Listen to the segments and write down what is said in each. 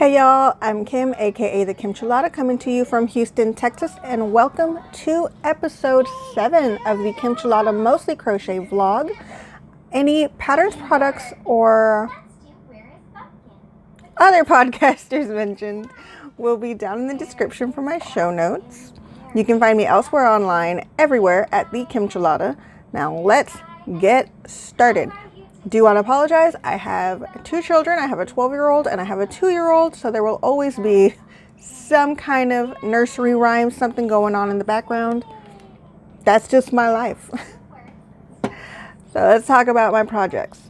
Hey y'all, I'm Kim, aka the Kimchilada, coming to you from Houston, Texas, and welcome to episode 7 of the Kimchilada Mostly Crochet vlog. Any patterns, products, or other podcasters mentioned will be down in the description for my show notes. You can find me elsewhere online, everywhere at the Kimchilada. Now let's get started. Do want to apologize. I have 2 children. I have a 12-year-old and I have a 2-year-old, so there will always be some kind of nursery rhyme, something going on in the background. That's just my life. So let's talk about my projects.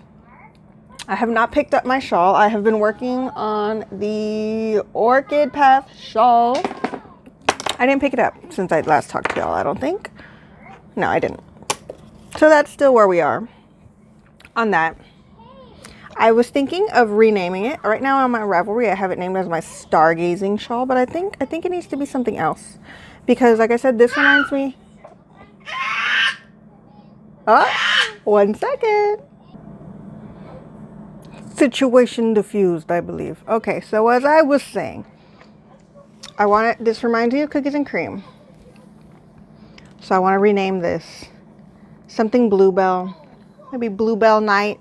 I have not picked up my shawl. I have been working on the Orchid Path shawl. I didn't pick it up since I last talked to y'all, I don't think. No, I didn't. So that's still where we are on that. I was thinking of renaming it. Right now on my Ravelry, I have it named as my Stargazing shawl, but I think it needs to be something else. Because like I said, this reminds me... Oh, 1 second. Situation diffused, I believe. Okay, so as I was saying, this reminds me of cookies and cream. So I want to rename this something Bluebell. Maybe Bluebell Night.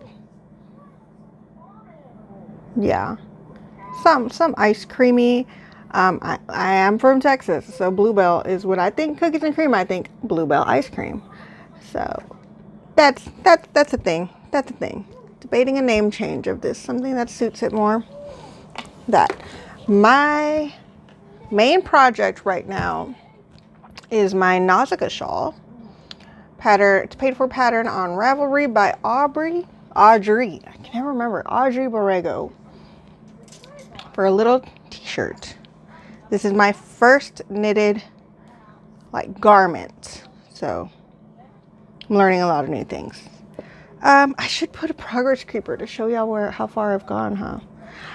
Yeah. Some ice creamy. I am from Texas, so Bluebell is when I think cookies and cream, I think Bluebell ice cream. So that's a thing. That's a thing. Debating a name change of this, something that suits it more. That. My main project right now is my Nausicaa shawl. It's paid for pattern on Ravelry by Audrey. I can never remember. Audrey Borrego. For a little t-shirt. This is my first knitted garment. So I'm learning a lot of new things. I should put a progress creeper to show y'all how far I've gone, huh?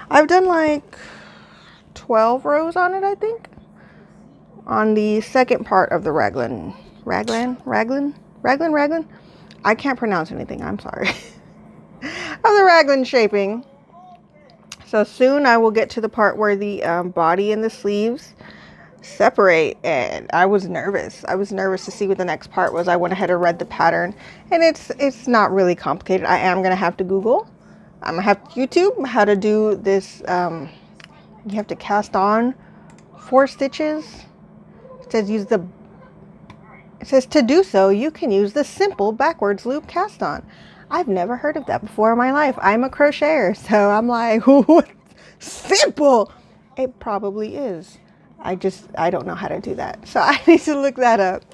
I've done 12 rows on it, I think. On the second part of the raglan. I can't pronounce anything, I'm sorry. Of the raglan shaping. So soon I will get to the part where the body and the sleeves separate, and I was nervous. I was nervous to see what the next part was. I went ahead and read the pattern, and it's not really complicated. I am going to have to Google. I'm going to have to YouTube how to do this. You have to cast on 4 stitches. It says to do so, you can use the simple backwards loop cast on. I've never heard of that before in my life. I'm a crocheter, so I'm like, simple. It probably is. I don't know how to do that. So I need to look that up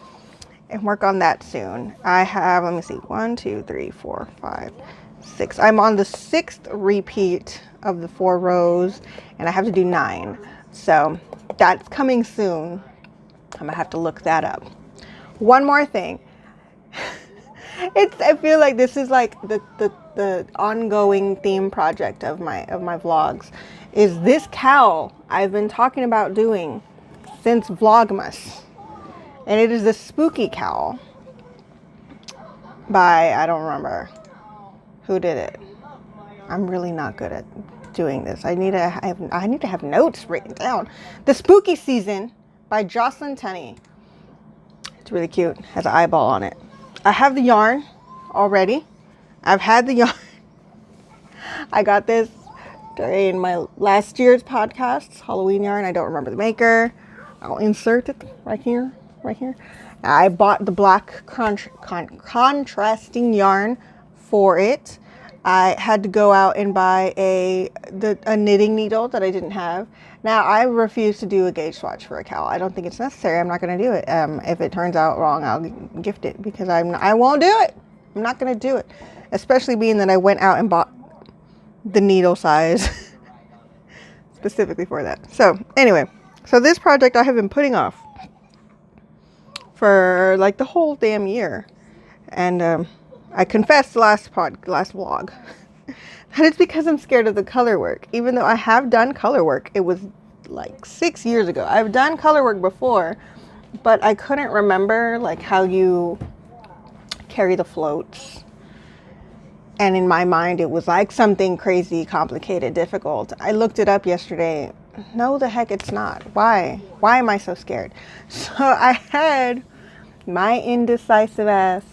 and work on that soon. I have, let me see, 1, 2, 3, 4, 5, 6. I'm on the 6th repeat of the 4 rows, and I have to do 9. So that's coming soon. I'm gonna have to look that up. One more thing. I feel like this is the ongoing theme project of my vlogs, is this cowl I've been talking about doing since Vlogmas. And it is the spooky cowl by, I don't remember who did it. I'm really not good at doing this. I need to have notes written down. The Spooky Season by Jocelyn Tenney. It's really cute. Has an eyeball on it. I have the yarn already. I've had the yarn. I got this during my last year's podcasts, Halloween yarn. I don't remember the maker. I'll insert it right here. I bought the black contrasting yarn for it. I had to go out and buy a knitting needle that I didn't have. Now, I refuse to do a gauge swatch for a cowl. I don't think it's necessary. I'm not going to do it. If it turns out wrong, I'll gift it because I won't do it. I'm not going to do it. Especially being that I went out and bought the needle size specifically for that. So, anyway. So, this project I have been putting off for the whole damn year. And I confessed last vlog that it's because I'm scared of the color work. Even though I have done color work, it was 6 years ago. I've done color work before, but I couldn't remember how you carry the floats And in my mind, it was like something crazy, complicated, difficult. I looked it up yesterday. No, the heck it's not. Why? Why am I so scared? So I had my indecisive ass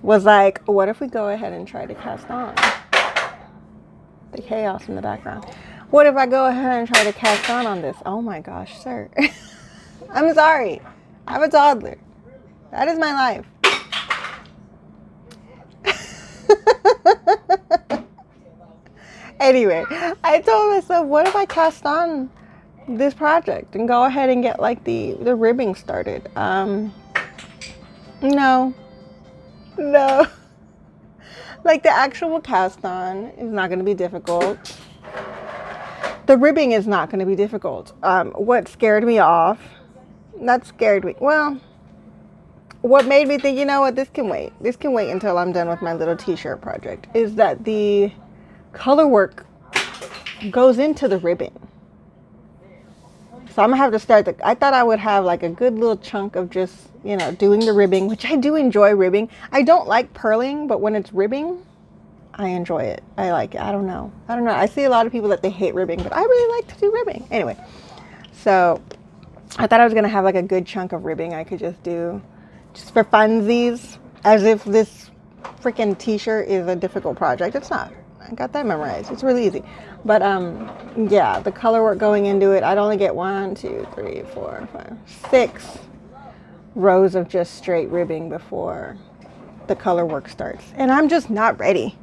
was like, what if we go ahead and try to cast on? The chaos in the background. What if I go ahead and try to cast on this? Oh my gosh, sir. I'm sorry. I have a toddler. That is my life. Anyway, I told myself, what if I cast on this project and go ahead and get like the ribbing started? No. Like the actual cast on is not going to be difficult. The ribbing is not going to be difficult. What scared me off, well, what made me think, you know what, this can wait until I'm done with my little t-shirt project, is that the color work goes into the ribbing. So I'm gonna have to start I thought I would have like a good little chunk of just, you know, doing the ribbing, which I do enjoy ribbing. I don't like purling, but when it's ribbing, I enjoy it. I like it. I don't know. I see a lot of people that they hate ribbing, but I really like to do ribbing. Anyway, so I thought I was gonna have like a good chunk of ribbing I could just do just for funsies, as if this freaking t-shirt is a difficult project. It's not. I got that memorized. It's really easy. But yeah, the color work going into it, I'd only get 1, 2, 3, 4, 5, 6 rows of just straight ribbing before the color work starts. And I'm just not ready.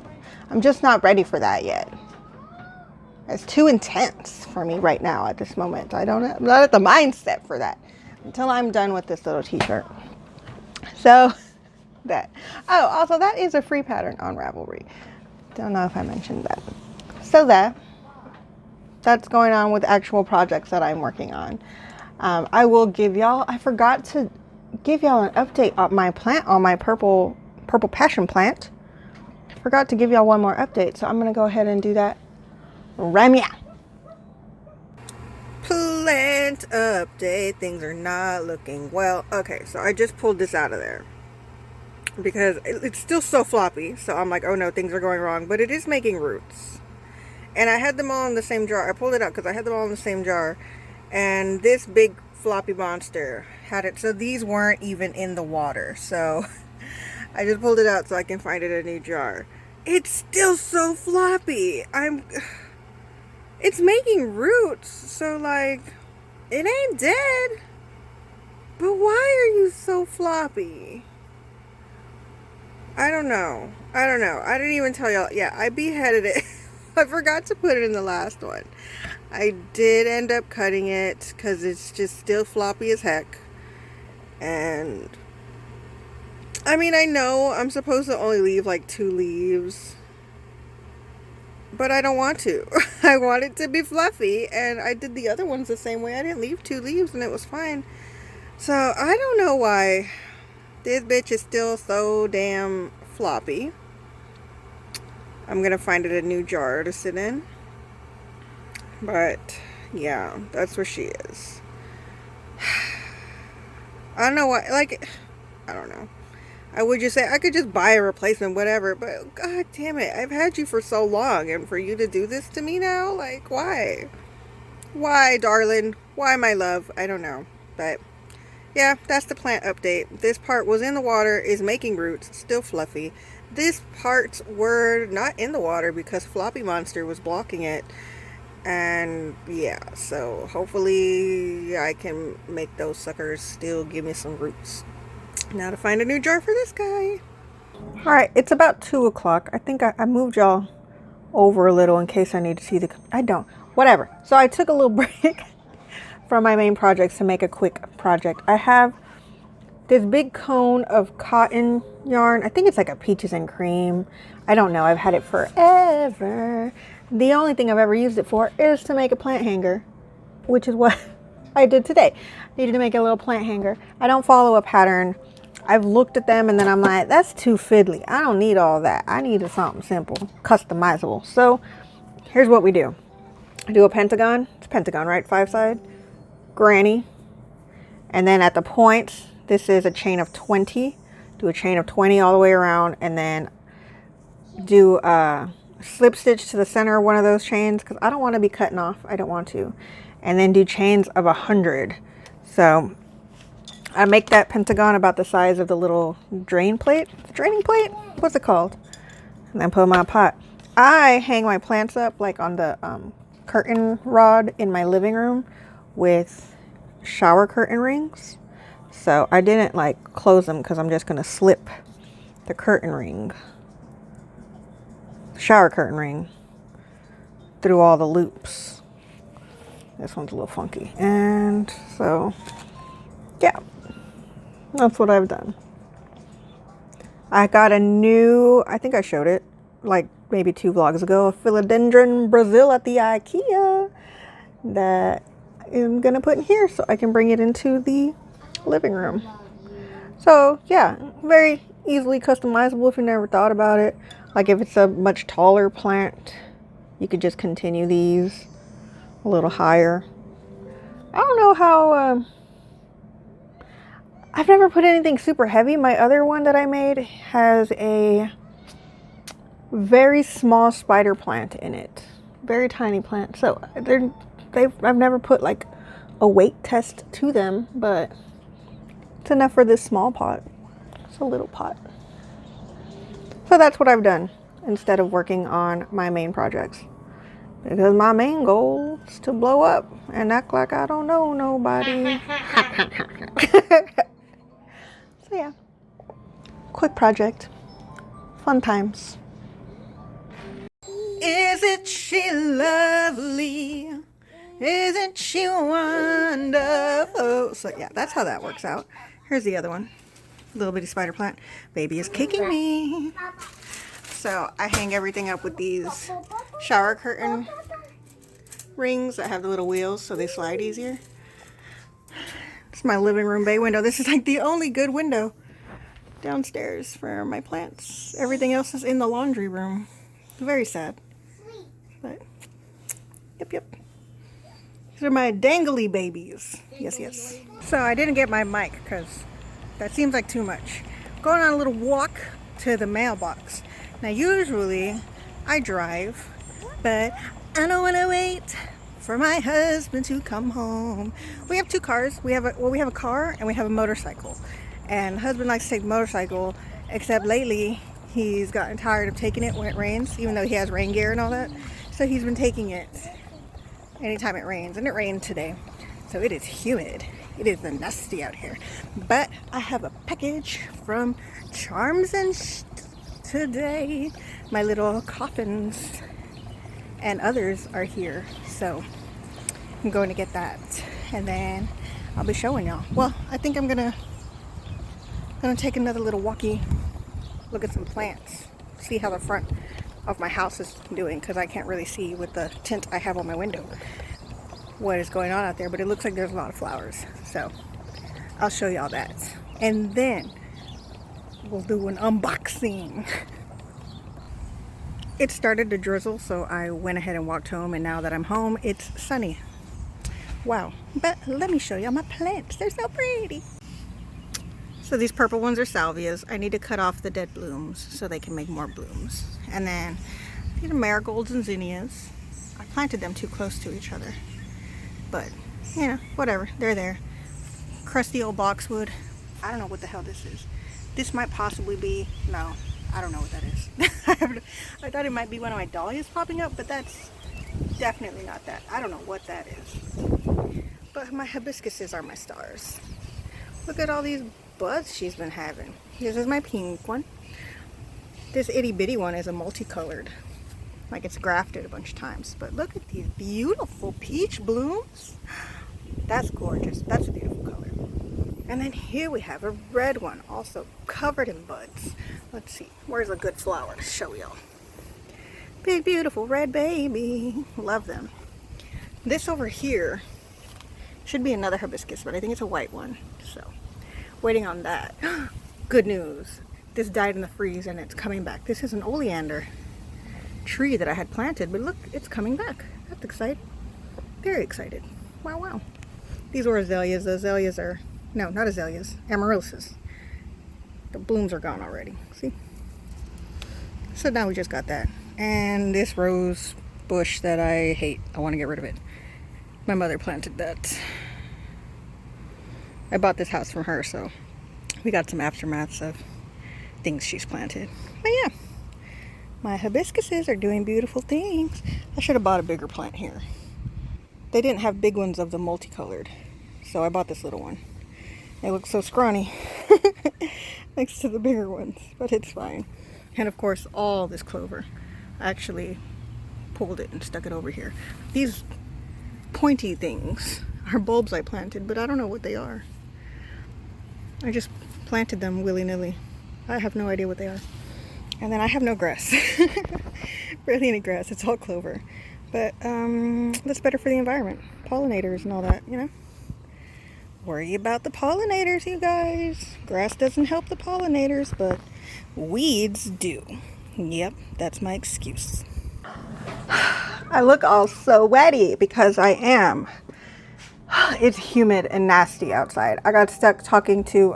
I'm just not ready for that yet. It's too intense for me right now at this moment. I'm not at the mindset for that until I'm done with this little t-shirt. So that. Oh, also that is a free pattern on Ravelry. Don't know if I mentioned that. So that's going on with actual projects that I'm working on. I will give y'all, I forgot to give y'all an update on my plant, on my purple passion plant. I forgot to give y'all one more update, so I'm going to go ahead and do that right now. Plant update. Things are not looking well. Okay, so I just pulled this out of there because it's still so floppy. So I'm like, oh no, things are going wrong. But it is making roots. And I had them all in the same jar. I pulled it out because I had them all in the same jar. And this big floppy monster had it. So these weren't even in the water. So I just pulled it out so I can find it in a new jar. It's still so floppy. It's making roots. So like, it ain't dead. But why are you so floppy? I don't know. I didn't even tell y'all. Yeah, I beheaded it. I forgot to put it in the last one. I did end up cutting it because it's just still floppy as heck. And I mean, I know I'm supposed to only leave like 2 leaves, but I don't want to. I want it to be fluffy, and I did the other ones the same way. I didn't leave 2 leaves and it was fine. So I don't know why this bitch is still so damn floppy. I'm gonna find it a new jar to sit in. But yeah, that's where she is. I don't know why, like, I don't know. I would just say I could just buy a replacement, whatever, but god damn it, I've had you for so long, and for you to do this to me now, like, why? Why, darling? Why, my love? I don't know. But yeah, that's the plant update. This part was in the water, is making roots, still fluffy. This parts were not in the water because Floppy Monster was blocking it. And yeah, so hopefully I can make those suckers still give me some roots. Now to find a new jar for this guy. Alright, it's about 2 o'clock. I think I moved y'all over a little in case I need to see the... I don't. Whatever. So I took a little break from my main projects to make a quick project. I have this big cone of cotton yarn. I think it's like a peaches and cream. I don't know. I've had it forever. The only thing I've ever used it for is to make a plant hanger, which is what I did today. I needed to make a little plant hanger. I don't follow a pattern. I've looked at them and then I'm like, that's too fiddly. I don't need all that. I needed something simple, customizable. So here's what we do. I do a pentagon. It's a pentagon, right? 5-side. Granny. And then at the points, this is a chain of 20. Do a chain of 20 all the way around, and then do a slip stitch to the center of one of those chains because I don't want to be cutting off. I don't want to. And then do chains of 100. So I make that pentagon about the size of the little draining plate. What's it called? And then put my pot. I hang my plants up like on the curtain rod in my living room with shower curtain rings. So I didn't like close them because I'm just going to slip the curtain ring, shower curtain ring, through all the loops. This one's a little funky. And so, yeah, that's what I've done. I got a new, I think I showed it like maybe 2 vlogs ago, a philodendron Brazil at the IKEA that I'm gonna put in here so I can bring it into the living room. So yeah, very easily customizable if you never thought about it. Like if it's a much taller plant, you could just continue these a little higher. I don't know how, I've never put anything super heavy. My other one that I made has a very small spider plant in it. Very tiny plant. So I've never put like a weight test to them, but it's enough for this small pot. It's a little pot. So that's what I've done instead of working on my main projects. Because my main goal is to blow up and act like I don't know nobody. So yeah, quick project, fun times. Isn't she lovely? Isn't she wonderful? So yeah, that's how that works out. Here's the other one. Little bitty spider plant. Baby is kicking me. So I hang everything up with these shower curtain rings that have the little wheels so they slide easier. It's my living room bay window. This is like the only good window downstairs for my plants. Everything else is in the laundry room. Very sad. But yep. These are my dangly babies. Yes. So I didn't get my mic because that seems like too much. Going on a little walk to the mailbox. Now usually I drive, but I don't want to wait for my husband to come home. We have 2 cars. We have a car and we have a motorcycle. And husband likes to take the motorcycle, except lately he's gotten tired of taking it when it rains, even though he has rain gear and all that. So he's been taking it anytime it rains, and it rained today. So it is humid. It is nasty out here. But I have a package from CharmsNShhht today. My little coffins and others are here. So I'm going to get that. And then I'll be showing y'all. Well, I think I'm gonna take another little walkie, look at some plants, see how the front of my house is doing, because I can't really see with the tint I have on my window what is going on out there, but it looks like there's a lot of flowers. So I'll show y'all that. And then we'll do an unboxing. It started to drizzle, so I went ahead and walked home, and now that I'm home, it's sunny. Wow. But let me show y'all my plants. They're so pretty. So these purple ones are salvias. I need to cut off the dead blooms so they can make more blooms. And then these are marigolds and zinnias. I planted them too close to each other. But, you know, whatever. They're there. Crusty old boxwood. I don't know what the hell this is. This might possibly be... No, I don't know what that is. I thought it might be one of my dahlias popping up, but that's definitely not that. I don't know what that is. But my hibiscuses are my stars. Look at all these buds she's been having. This is my pink one. This itty bitty one is a multicolored. Like it's grafted a bunch of times. But look at these beautiful peach blooms. That's gorgeous. That's a beautiful color. And then here we have a red one, also covered in buds. Let's see. Where's a good flower to show y'all? Big, beautiful red baby. Love them. This over here should be another hibiscus, but I think it's a white one. So, waiting on that. Good news. This died in the freeze and it's coming back. This is an oleander tree that I had planted, but look, it's coming back. That's exciting. Very excited. Wow. These were azaleas. The azaleas are, no, not azaleas, amaryllis. The blooms are gone already. See? So now we just got that. And this rose bush that I hate. I want to get rid of it. My mother planted that. I bought this house from her, so we got some aftermaths of things she's planted. But yeah, my hibiscuses are doing beautiful things. I should have bought a bigger plant here. They didn't have big ones of the multicolored, so I bought this little one. They look so scrawny next to the bigger ones, but it's fine. And of course, all this clover. I actually pulled it and stuck it over here. These pointy things are bulbs I planted, but I don't know what they are. I just planted them willy-nilly. I have no idea what they are. And then I have no grass. Barely any grass. It's all clover. But that's better for the environment. Pollinators and all that, you know. Worry about the pollinators, you guys. Grass doesn't help the pollinators, but weeds do. Yep, that's my excuse. I look all so sweaty because I am. It's humid and nasty outside. I got stuck talking to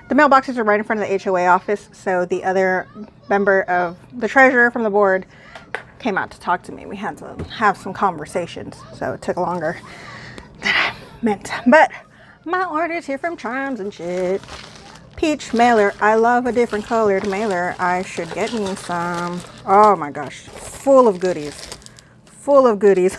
the mailboxes are right in front of the HOA office, so the other member of the treasurer from the board came out to talk to me. We had to have some conversations, so it took longer than I meant. But my order's here from CharmsNShhht. Peach mailer. I love a different colored mailer. I should get me some. Oh my gosh, full of goodies. Full of goodies.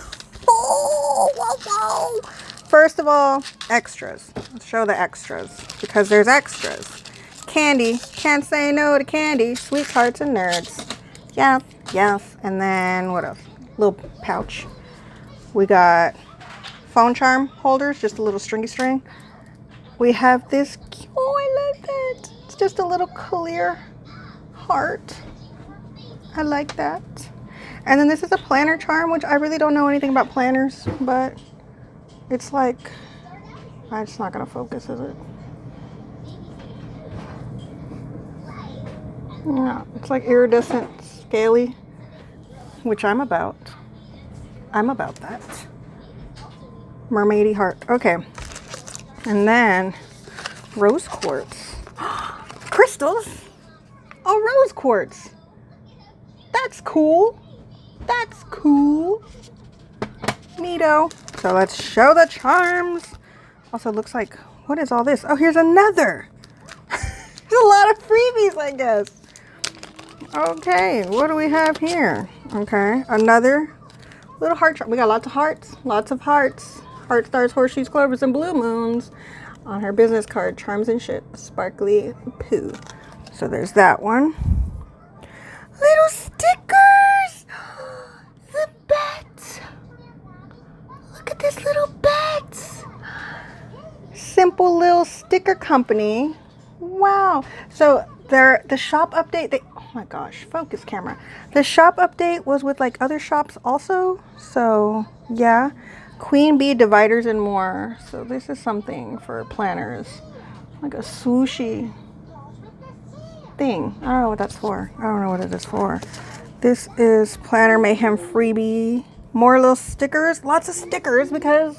Oh, whoa, whoa. First of all, extras. Let's show the extras because there's extras. Candy. Can't say no to candy. Sweethearts and nerds. Yes, yes. And then what else? Little pouch. We got phone charm holders, just a little stringy string. We have this. Oh, I love that. It's just a little clear heart. I like that. And then this is a planner charm, which I really don't know anything about planners, but it's like, it's not gonna focus, is it? No, it's like iridescent, scaly, which I'm about. I'm about that. Mermaidy heart. Okay. And then rose quartz. Crystals? Oh, rose quartz. That's cool. That's cool. Neato. So let's show the charms. Also looks like, what is all this? Oh, here's another. There's a lot of freebies, I guess. Okay, what do we have here? Okay, another little heart charm. We got lots of hearts. Lots of hearts. Heart stars, horseshoes, clovers, and blue moons on her business card. CharmsNShhht. Sparkly poo. So there's that one. Little stickers. The bat. Look at this little bat. Simple little sticker company. Wow. So the shop update. Oh my gosh. Focus camera. The shop update was with like other shops also. So yeah. Queen bee dividers and more. So this is something for planners. Like a swooshy thing. I don't know what that's for. I don't know what it is for. This is Planner Mayhem freebie. More little stickers. Lots of stickers because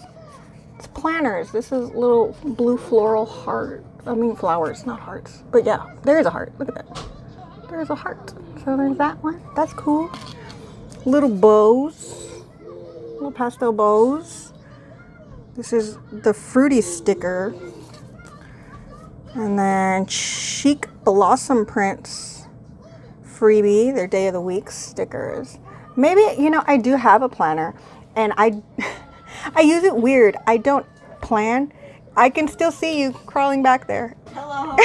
it's planners. This is little blue floral heart. I mean flowers, not hearts. But yeah, there is a heart. Look at that. There's a heart. So there's that one. That's cool. Little bows. Little pastel bows. This is the fruity sticker. And then Chic Blossom Prints freebie. Their day of the week stickers. Maybe, you know, I do have a planner and I use it weird. I don't plan. I can still see you crawling back there. Hello.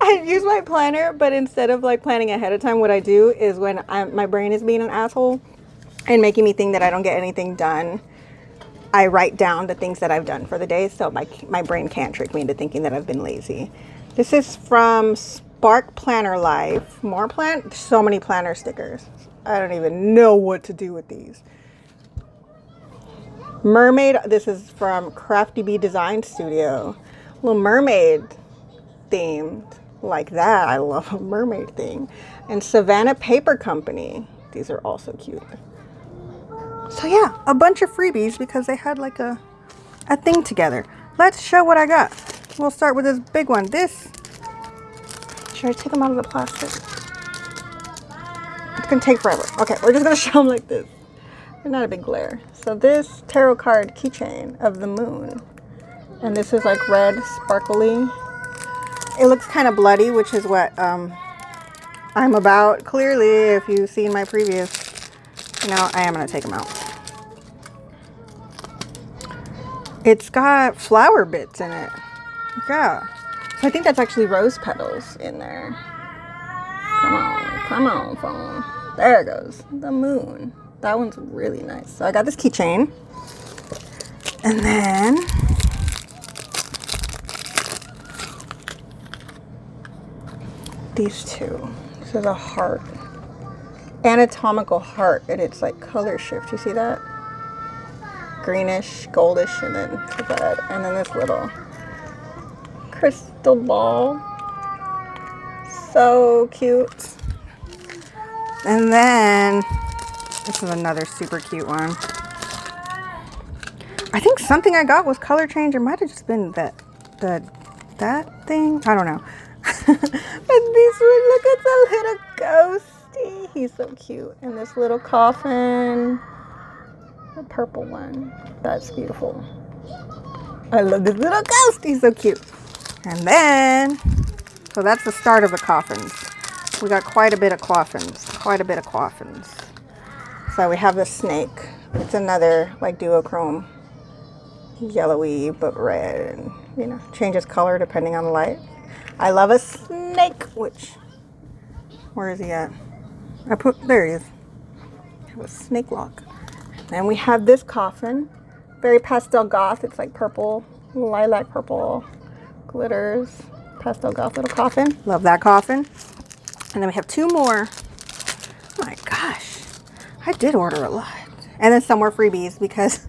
I use my planner, but instead of like planning ahead of time, what I do is when my brain is being an asshole and making me think that I don't get anything done, I write down the things that I've done for the day, so my brain can't trick me into thinking that I've been lazy. This is from Spark Planner Life. So many planner stickers. I don't even know what to do with these. Mermaid. This is from Crafty Bee Design Studio. Little mermaid themed like that. I love a mermaid thing. And Savannah Paper Company. These are also cute. So yeah, a bunch of freebies because they had like a thing together. Let's show what I got. We'll start with this big one. This Should I take them out of the plastic? It's gonna take forever. Okay, we're just gonna show them like this. They're not a big glare. So this tarot card keychain of the moon. And this is like red, sparkly. It looks kind of bloody, which is what I'm about. Clearly, if you've seen my previous, I am gonna take them out. It's got flower bits in it. Yeah. So I think that's actually rose petals in there. Come on, phone. There it goes. The moon. That one's really nice. So I got this keychain. And then these two. This is a heart. Anatomical heart. And it's like color shift. You see that? Greenish, goldish, and then red. And then this little crystal ball. So cute. And then this is another super cute one. I think something I got was color change. It might have just been that thing. I don't know. But this one, look at the little ghosty. He's so cute. And this little coffin. The purple one. That's beautiful. I love this little ghost. He's so cute. And then, so that's the start of the coffins. We got quite a bit of coffins. So we have the snake. It's another like duochrome. Yellowy but red. And, changes color depending on the light. I love a snake. Where is he at? There he is. I have a snake lock. And we have this coffin. Very pastel goth. It's like purple, lilac purple, glitters. Pastel goth little coffin. Love that coffin. And then we have two more. Oh my gosh. I did order a lot. And then some more freebies because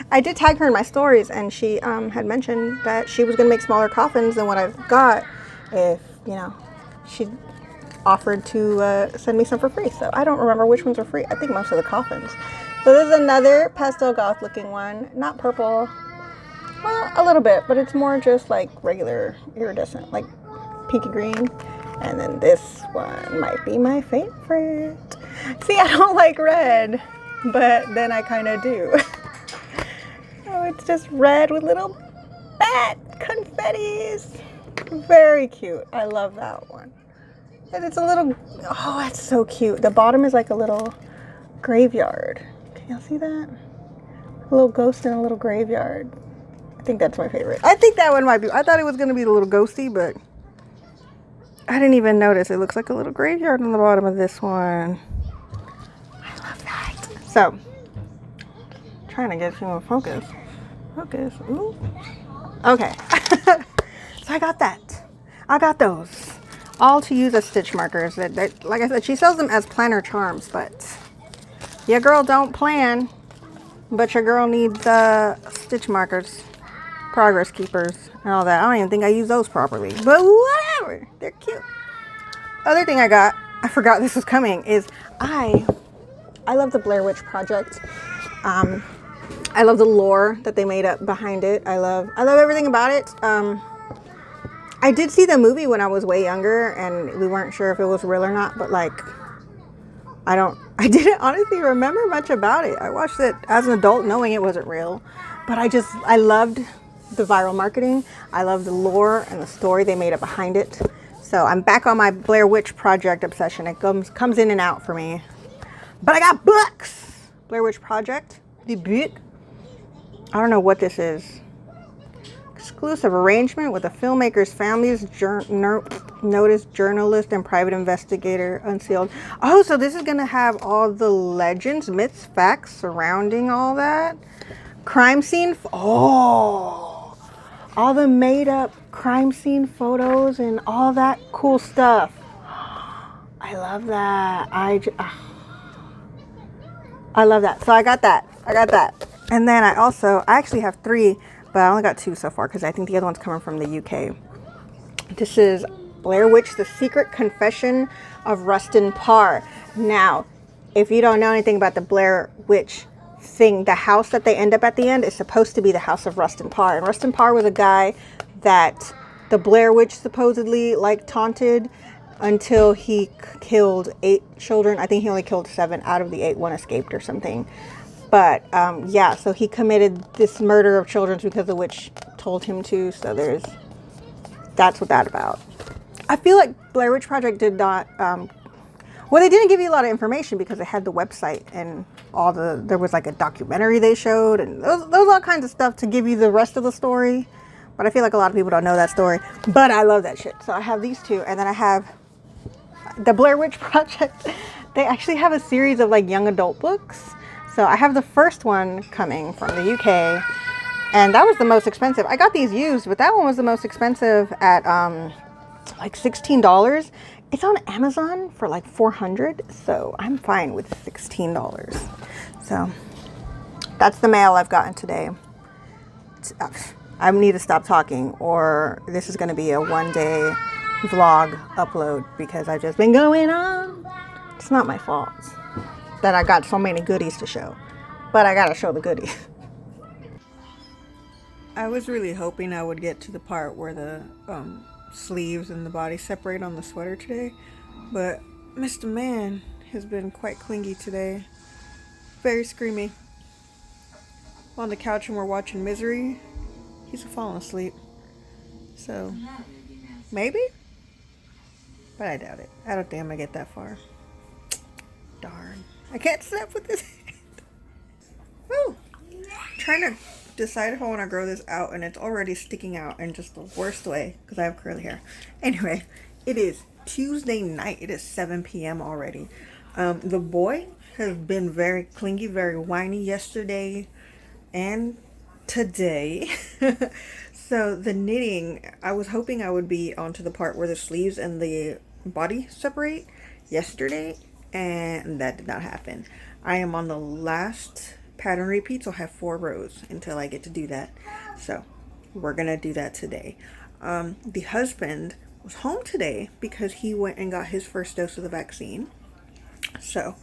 I did tag her in my stories and she had mentioned that she was going to make smaller coffins than what I've got if, she offered to send me some for free. So I don't remember which ones are free. I think most of the coffins. So this is another pastel goth looking one. Not purple. Well, a little bit, but it's more just like regular iridescent, like pinky green. And then this one might be my favorite. See, I don't like red, but then I kind of do. Oh, it's just red with little bat confettis. Very cute. I love that one. And it's a little, oh, that's so cute. The bottom is like a little graveyard. Can y'all see that? A little ghost in a little graveyard. I think that's my favorite. I think that one might be, I thought it was going to be a little ghosty, but I didn't even notice. It looks like a little graveyard on the bottom of this one. I love that. So, trying to get you in focus. Focus. Ooh. Okay. So I got that. I got those. All to use as stitch markers. That, like I said, she sells them as planner charms, but your girl don't plan. But your girl needs stitch markers, progress keepers, and all that. I don't even think I use those properly. But whatever. They're cute. Other thing I got, I forgot this was coming, is I love the Blair Witch Project. I love the lore that they made up behind it. I love everything about it. I did see the movie when I was way younger and we weren't sure if it was real or not, but like I didn't honestly remember much about it. I watched it as an adult knowing it wasn't real, but I loved the viral marketing. I love the lore and the story they made up behind it. So I'm back on my Blair Witch Project obsession. It comes in and out for me. But I got books. Blair Witch Project, the book. I don't know what this is. Exclusive arrangement with the filmmaker's family's notice, journalist, and private investigator unsealed. Oh, so this is going to have all the legends, myths, facts surrounding all that. Crime scene. Oh, all the made up crime scene photos and all that cool stuff. I love that. I love that. So I got that. And then I actually have 3, but I only got 2 so far because I think the other one's coming from the UK. This is Blair Witch, The Secret Confession of Rustin Parr. Now, if you don't know anything about the Blair Witch thing, the house that they end up at the end is supposed to be the house of Rustin Parr. And Rustin Parr was a guy that the Blair Witch supposedly like taunted until he killed 8 children. I think he only killed 7 out of the 8. 1 escaped or something. But yeah, so he committed this murder of children because the witch told him to. So that's what that's about. I feel like Blair Witch Project did not, well, they didn't give you a lot of information because they had the website and there was like a documentary they showed, and those all kinds of stuff to give you the rest of the story. But I feel like a lot of people don't know that story. But I love that shit. So I have these 2, and then I have the Blair Witch Project. They actually have a series of like young adult books. So I have the first one coming from the UK, and that was the most expensive. I got these used, but that one was the most expensive at like $16. It's on Amazon for like $400, so I'm fine with $16. So that's the mail I've gotten today. I need to stop talking, or this is going to be a one-day vlog upload because I've just been going on. It's not my fault that I got so many goodies to show, but I gotta show the goodies. I was really hoping I would get to the part where the sleeves and the body separate on the sweater today, but Mr. Man has been quite clingy today. Very screamy. On the couch and we're watching Misery. He's falling asleep. So, maybe? But I doubt it. I don't think I'm gonna get that far. Darn. I can't snap with this hand. Woo! I'm trying to decide if I want to grow this out, and it's already sticking out in just the worst way because I have curly hair. Anyway, it is Tuesday night. It is 7 p.m. already. The boy has been very clingy, very whiny yesterday and today. So the knitting, I was hoping I would be onto the part where the sleeves and the body separate yesterday, and that did not happen. I am on the last pattern repeat, so I have 4 rows until I get to do that. So we're gonna do that today. The husband was home today because he went and got his first dose of the vaccine. So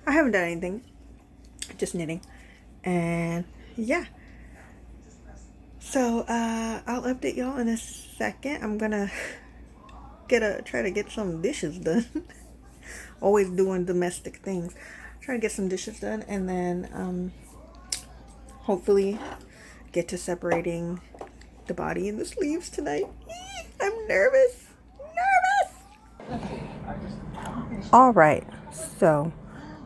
I haven't done anything, just knitting. And yeah, so I'll update y'all in a second. I'm gonna try to get some dishes done. Always doing domestic things. Try to get some dishes done, and then hopefully get to separating the body and the sleeves tonight. I'm nervous. All right, so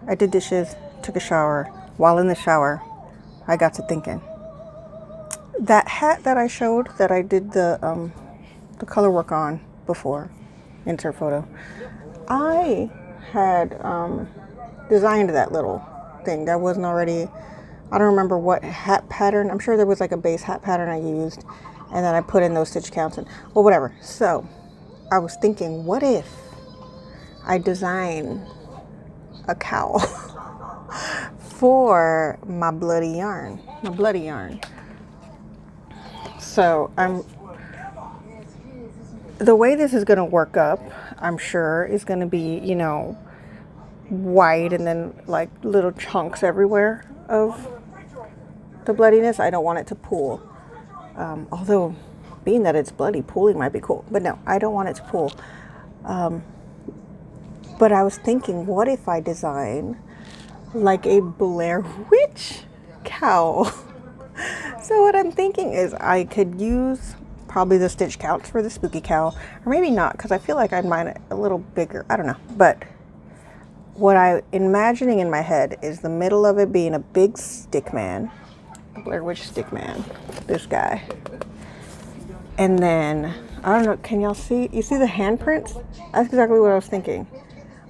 I did dishes, took a shower. While in the shower, I got to thinking. That hat that I showed, that I did the color work on before, insert photo, I had designed that little thing. That wasn't already, I don't remember what hat pattern. I'm sure there was like a base hat pattern I used, and then I put in those stitch counts and, well, whatever. So I was thinking, what if I design a cowl for my bloody yarn, So the way this is going to work up, I'm sure, is going to be, you know, white and then like little chunks everywhere of the bloodiness. I don't want it to pool. Although, being that it's bloody, pooling might be cool. But no, I don't want it to pool. But I was thinking, what if I design like a Blair Witch cowl? So what I'm thinking is I could use probably the stitch counts for the spooky cowl, or maybe not, because I feel like I'd mind it a little bigger. I don't know. But what I'm imagining in my head is the middle of it being a big stick man, Blair Witch stick man, this guy. And then, I don't know, can y'all see? You see the handprints? That's exactly what I was thinking.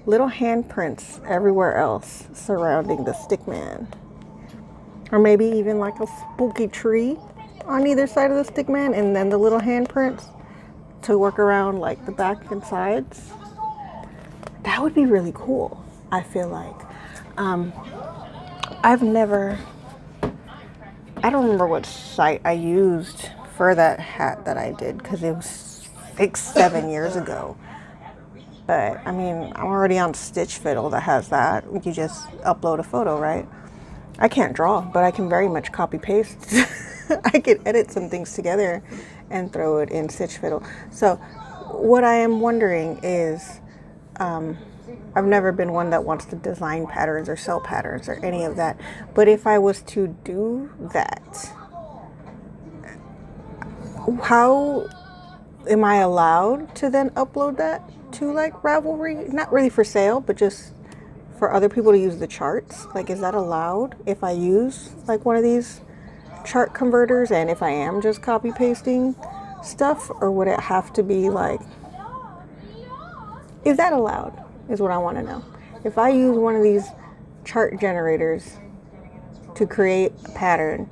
Little handprints everywhere else surrounding the stick man. Or maybe even like a spooky tree on either side of the stick man, and then the little handprints to work around like the back and sides. That would be really cool, I feel like. I don't remember what site I used for that hat that I did, because it was 6-7 years ago. But I mean, I'm already on Stitch Fiddle that has that. You just upload a photo, right? I can't draw, but I can very much copy paste. I can edit some things together and throw it in Stitch Fiddle. So what I am wondering is, I've never been one that wants to design patterns or sell patterns or any of that. But if I was to do that, how am I allowed to then upload that to like Ravelry? Not really for sale, but just for other people to use the charts. Like, is that allowed if I use like one of these chart converters, and if I am just copy pasting stuff, or would it have to be like, is that allowed is what I want to know. If I use one of these chart generators to create a pattern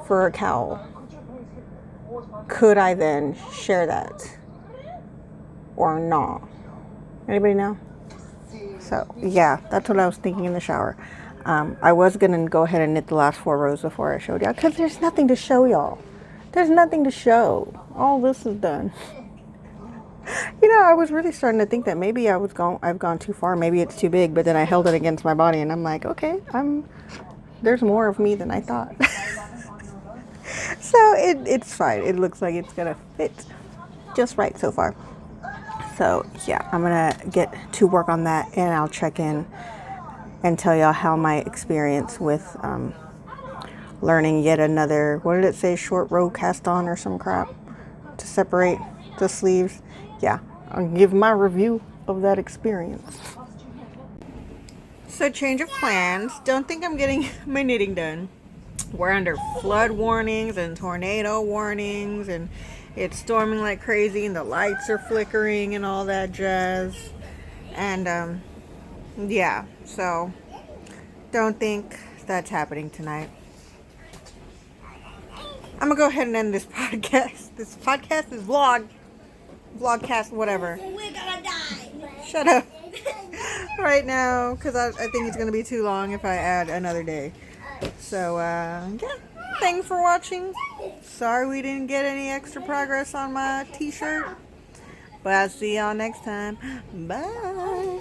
for a cowl, could I then share that or not? Anybody know? So yeah, that's what I was thinking in the shower. I was gonna go ahead and knit the last 4 rows before I showed y'all, because there's nothing to show y'all. There's nothing to show. All this is done. You know, I was really starting to think that maybe I've gone too far. Maybe it's too big, but then I held it against my body and I'm like, okay, there's more of me than I thought. So it's fine. It looks like it's gonna fit just right so far. So yeah, I'm gonna get to work on that, and I'll check in and tell y'all how my experience with learning yet another, what did it say, short row cast on or some crap to separate the sleeves. Yeah, I'll give my review of that experience. So change of plans. Don't think I'm getting my knitting done. We're under flood warnings and tornado warnings, and it's storming like crazy, and the lights are flickering and all that jazz. And yeah, so don't think that's happening tonight. I'm gonna go ahead and end this podcast. This podcast is vlogcast, whatever. We're gonna die. Shut up. Right now, because I think it's gonna be too long if I add another day. So yeah, thanks for watching. Sorry we didn't get any extra progress on my t-shirt, but I'll see y'all next time. Bye.